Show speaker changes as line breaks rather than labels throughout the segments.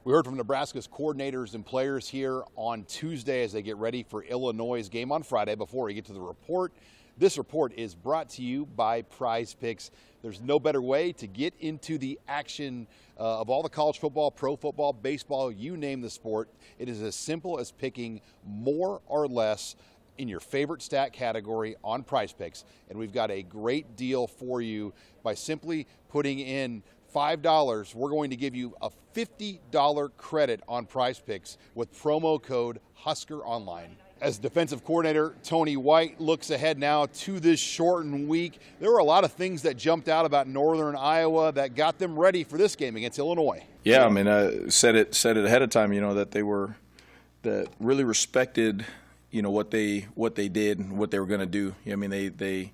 We heard from Nebraska's coordinators and players here on Tuesday as they get ready for Illinois' game on Friday. Before we get to the report, this report is brought to you by Prize Picks. There's no better way to get into the action of all the college football, pro football, baseball, you name the sport. It is as simple as picking more or less in your favorite stat category on Prize Picks. And we've got a great deal for you by simply putting in $5. We're going to give you a $50 credit on Prize Picks with promo code HuskerOnline. As defensive coordinator Tony White looks ahead now to this shortened week, there were a lot of things that jumped out about Northern Iowa that got them ready for this game against Illinois.
Yeah, I mean, I said it ahead of time, that really respected, what they did and what they were going to do. I mean, they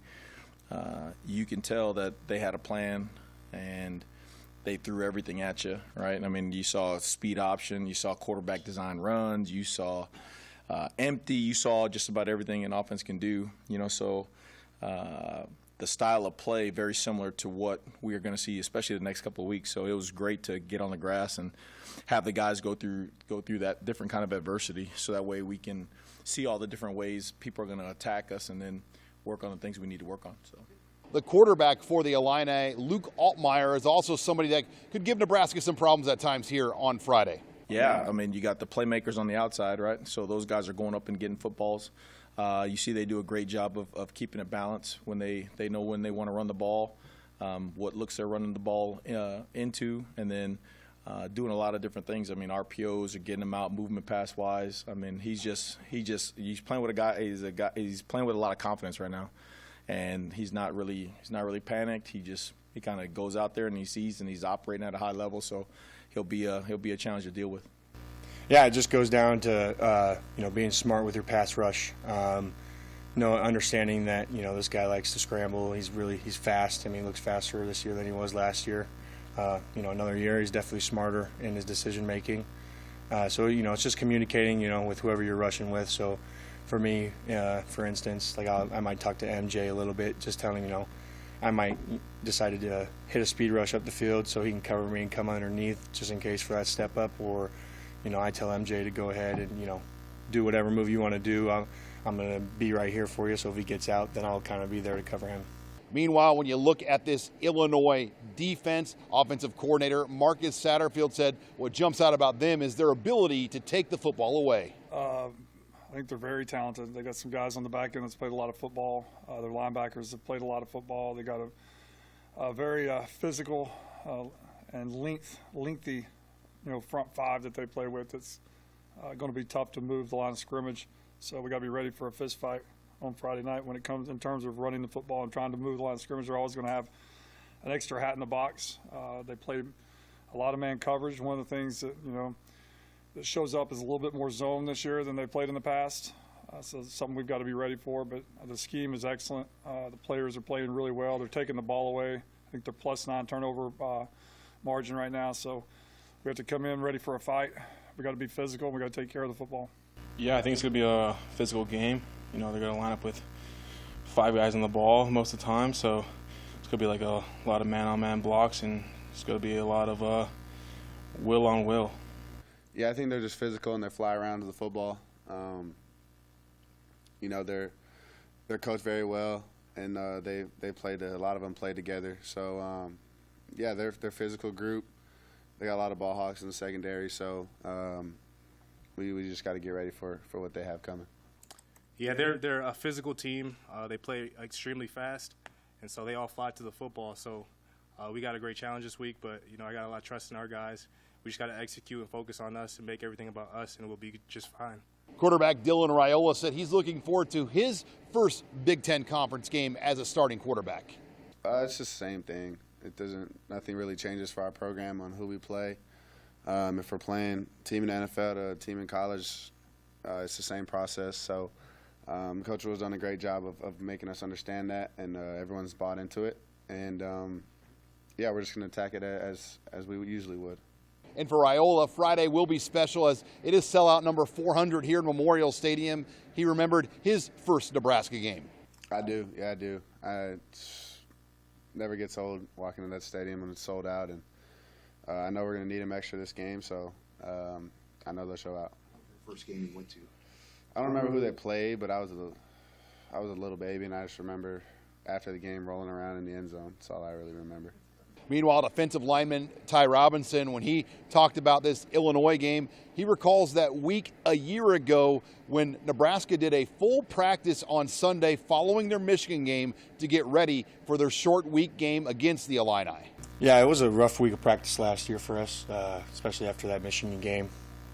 you can tell that they had a plan and they threw everything at you, right? I mean, you saw speed option, you saw quarterback design runs, you saw empty, you saw just about everything an offense can do, so the style of play very similar to what we are going to see, especially the next couple of weeks. So it was great to get on the grass and have the guys go through that different kind of adversity, so that way we can see all the different ways people are going to attack us and then work on the things we need to work on. So.
The quarterback for the Illini, Luke Altmaier, is also somebody that could give Nebraska some problems at times here on Friday.
Yeah, I mean, you got the playmakers on the outside, right? So those guys are going up and getting footballs. You see they do a great job of keeping it balanced when they know when they want to run the ball, what looks they're running the ball into, and then doing a lot of different things. I mean, RPOs are getting him out, movement pass-wise. I mean, he's playing with a guy. He's playing with a lot of confidence right now. And he's not really panicked. He kind of goes out there and he sees and he's operating at a high level. So he'll be a challenge to deal with.
Yeah, it just goes down to being smart with your pass rush. Understanding that this guy likes to scramble. He's fast. I mean, he looks faster this year than he was last year. Another year he's definitely smarter in his decision making. So it's just communicating with whoever you're rushing with. So. For me, for instance, I might talk to MJ a little bit, just telling him, I might decide to hit a speed rush up the field so he can cover me and come underneath just in case for that step up, or, I tell MJ to go ahead and, do whatever move you want to do. I'm going to be right here for you, so if he gets out, then I'll kind of be there to cover him.
Meanwhile, when you look at this Illinois defense, offensive coordinator Marcus Satterfield said what jumps out about them is their ability to take the football away.
I think they're very talented. They got some guys on the back end that's played a lot of football. Their linebackers have played a lot of football. They got a very physical and lengthy, front five that they play with. It's going to be tough to move the line of scrimmage. So we got to be ready for a fist fight on Friday night when it comes in terms of running the football and trying to move the line of scrimmage. They're always going to have an extra hat in the box. They played a lot of man coverage. One of the things that that shows up is a little bit more zone this year than they played in the past. So it's something we've got to be ready for. But the scheme is excellent. The players are playing really well. They're taking the ball away. I think they're +9 turnover margin right now. So we have to come in ready for a fight. We got to be physical. We got to take care of the football.
Yeah, I think it's going to be a physical game. They're going to line up with 5 guys on the ball most of the time. So it's going to be like a lot of man-on-man blocks, and it's going to be a lot of will on will.
Yeah, I think they're just physical and they fly around to the football. They're coached very well, and they played a lot of them play together. So they're a physical group. They got a lot of ball hawks in the secondary. So we just got to get ready for what they have coming.
Yeah, they're a physical team. They play extremely fast, and so they all fly to the football. So we got a great challenge this week, but I got a lot of trust in our guys. We just got to execute and focus on us and make everything about us, and we'll be just fine.
Quarterback Dylan Raiola said he's looking forward to his first Big Ten Conference game as a starting quarterback.
It's just the same thing. Nothing really changes for our program on who we play. If we're playing team in the NFL to a team in college, it's the same process. So Coach Will's done a great job of making us understand that, and everyone's bought into it. And, we're just going to attack it as we usually would.
And for Raiola, Friday will be special as it is sellout number 400 here at Memorial Stadium. He remembered his first Nebraska game.
I do. Yeah, I do. Never gets old walking in that stadium when it's sold out. And I know we're going to need him extra this game, so I know they'll show out.
First game you went to?
I don't remember who they played, but I was a little baby, and I just remember after the game rolling around in the end zone. That's all I really remember.
Meanwhile, defensive lineman Ty Robinson, when he talked about this Illinois game, he recalls that week a year ago when Nebraska did a full practice on Sunday following their Michigan game to get ready for their short week game against the Illini.
Yeah, it was a rough week of practice last year for us, especially after that Michigan game.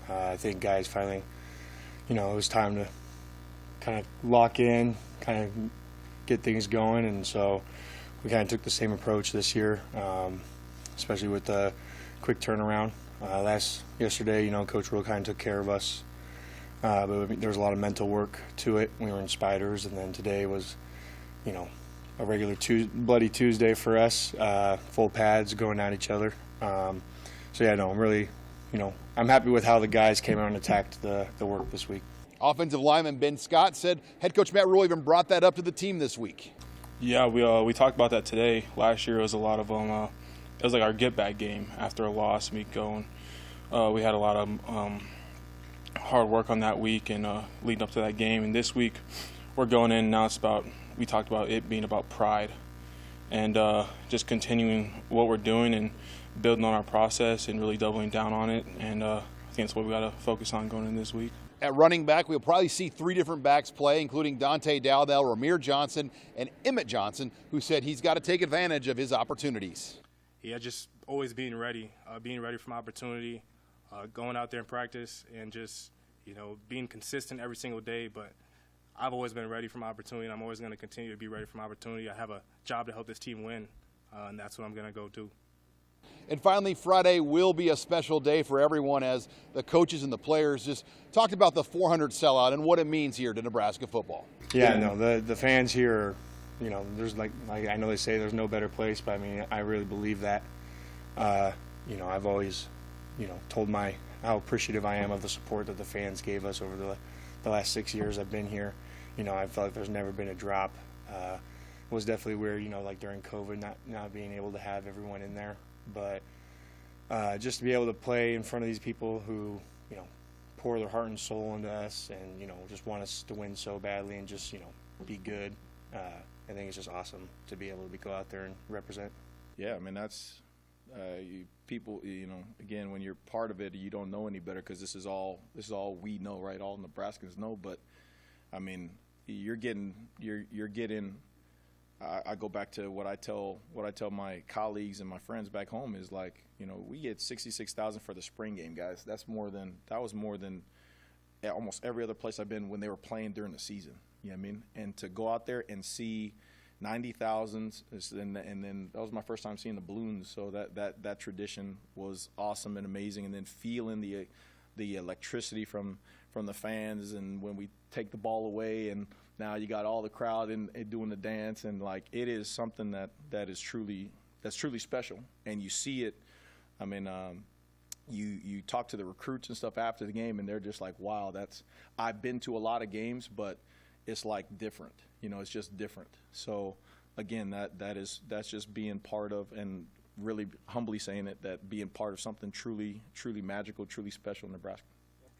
I think guys finally, it was time to kind of lock in, kind of get things going, and so we kind of took the same approach this year, especially with the quick turnaround. Yesterday, Coach Rule kind of took care of us, but there was a lot of mental work to it. We were in spiders, and then today was, a regular bloody Tuesday for us, full pads going at each other. I'm really, I'm happy with how the guys came out and attacked the work this week.
Offensive lineman Ben Scott said head coach Matt Rule even brought that up to the team this week.
Yeah, we talked about that today. Last year it was a lot of it was like our get back game after a loss week going. We had a lot of hard work on that week and leading up to that game. And this week we're going in now. We talked about it being about pride and just continuing what we're doing and building on our process and really doubling down on it. And I think that's what we got to focus on going in this week.
At running back, we'll probably see three different backs play, including Dante Dowdell, Ramir Johnson, and Emmett Johnson, who said he's got to take advantage of his opportunities.
Yeah, just always being ready for my opportunity, going out there in practice, and just being consistent every single day. But I've always been ready for my opportunity, and I'm always going to continue to be ready for my opportunity. I have a job to help this team win, and that's what I'm going to go do.
And finally, Friday will be a special day for everyone as the coaches and the players just talked about the 400 sellout and what it means here to Nebraska football.
Yeah, no, the fans here are, there's like I know they say there's no better place, but I mean, I really believe that. I've always, told how appreciative I am of the support that the fans gave us over the last 6 years I've been here. I felt like there's never been a drop. It was definitely weird, like during COVID, not being able to have everyone in there. But just to be able to play in front of these people who, pour their heart and soul into us and, just want us to win so badly and just, be good, I think it's just awesome to be able to go out there and represent.
Yeah, I mean, that's people, again, when you're part of it, you don't know any better because this is all we know, right? All Nebraskans know. But, I mean, you're getting I go back to what I tell my colleagues and my friends back home is like, we get 66,000 for the spring game, guys. That was more than almost every other place I've been when they were playing during the season. You know what I mean? And to go out there and see 90,000, and then that was my first time seeing the balloons. So that tradition was awesome and amazing. And then feeling the electricity from the fans, and when we take the ball away and now you got all the crowd and doing the dance, and like it is something that's truly special, and you see it. I mean, you talk to the recruits and stuff after the game, and they're just like, "Wow, I've been to a lot of games, but it's like different. It's just different." So again, that's just being part of, and really humbly saying it, that being part of something truly magical, truly special in Nebraska.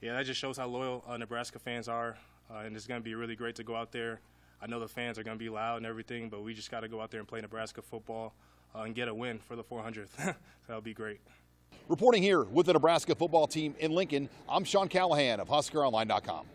Yeah, that just shows how loyal Nebraska fans are. And it's going to be really great to go out there. I know the fans are going to be loud and everything, but we just got to go out there and play Nebraska football and get a win for the 400th. That'll be great.
Reporting here with the Nebraska football team in Lincoln, I'm Sean Callahan of HuskerOnline.com.